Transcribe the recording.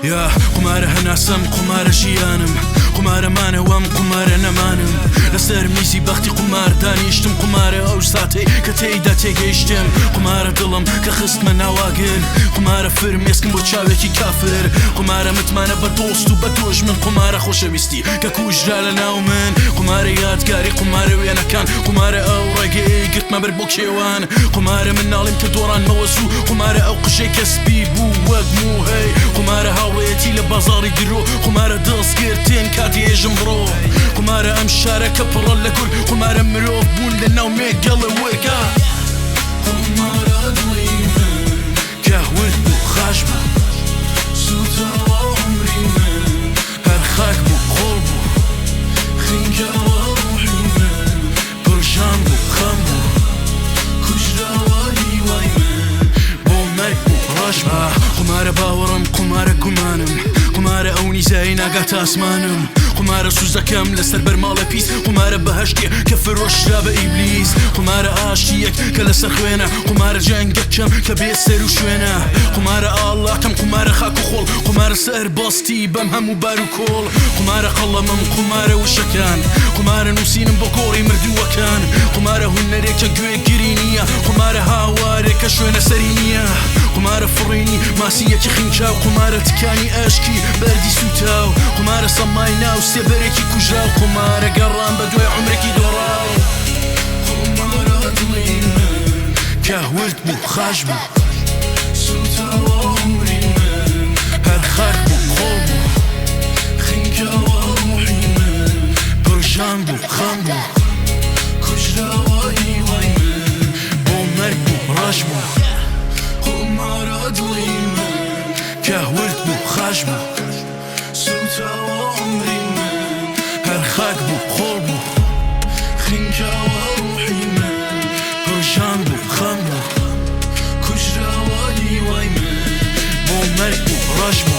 يا قمارە هەناسەم قمارە ژیانم قمارە مانەوەم قمارە نەمانم لەسەر میزی بەختی قمار دانیشتم قمارە ئەو ساتەی کە تێیدا تێگەیشتم قمارە دڵم کە خستمە ناواگر قمارە فرمێسکم بۆ چاوێکی کافر قمارە متمانە بە دۆست و بە تۆش من قمارە خۆشەویستی کە کوژرا لە ناو من قمارە یادگاری قمارە وێنەکان قمارە ئەو ڕێگەی گرتمە بەر بۆ کێوان قمارە من ناڵیم کە دۆڕان مەوەزوو قمارە ئەو قژەی کەسبی بوو وەک موهەی قمارە هاوێتی لە بازاڕی درۆ قمارە دەستگرتێن کاتێژم بڕۆ قمارە ئەم شارەکە پڕە لە گور قمارە مرۆڤ بوون لە ناو مێگەڵە وەرگا قمارە دڵی من کەهورد بوو خاش بوو سوتەوە عمری من هەر خاک بوو خۆڵ بوو خینگەوە ڕوحی من پڕژان بوو خەم بوو کوژراوە هیوای من بۆ مەرگ بوو ڕەش بوو قمارە باوەڕم قمارە گومانم قمارە ئەو نیزایی ناگاتە ئاسمانم قمارە سوزەکەم لەسەر بەرماڵە پیس قمارە بەهەشتێ کە فرۆشرا بە ئیبلیس قمارە ئاشتیەک کە لەسەر خوێنە قمارە جەنگەکەم کە بێ سەر و شوێنە قمارە ئاڵاتم قمارە خاک و خۆڵ قمارە سەر باستی بەم هەموو بار و کۆڵ قمارە قەڵەمم قمارە وشەکان قمارە نووسینم بۆ کۆڕی مردووەکان قمارە هونەرێکە گوێگیری نییە قمارە هاوارێکە شوێنە سەری نییە قمارە فڕینی ماسیەکی خینچاو قمارە تکانی ئەشکی بەردی سوتاو قمارە سەمای ناو سێبەرێکی کوژاو قمارە گەڕان بە دوای عمرێکی دۆڕاو قمارە دڵی من کەهورد بوو خاش بوو سوتاوە عمری من هەر خاک بوو خۆڵ بوو خینگەوە ڕوحی من پڕژان بوو خەم بوو کوژراوە هیوای من بۆ مەرگ بوو ڕەش بوو قمارە دڵی من کەهورد بوو خاش بوو سوتاوە عمری من هەر خاک بوو خۆڵ بوو خینگەوە ڕوحی من پڕژان بوو خەم بوو کوژراوە هیوای من بۆ مەرگ بوو ڕەش بوو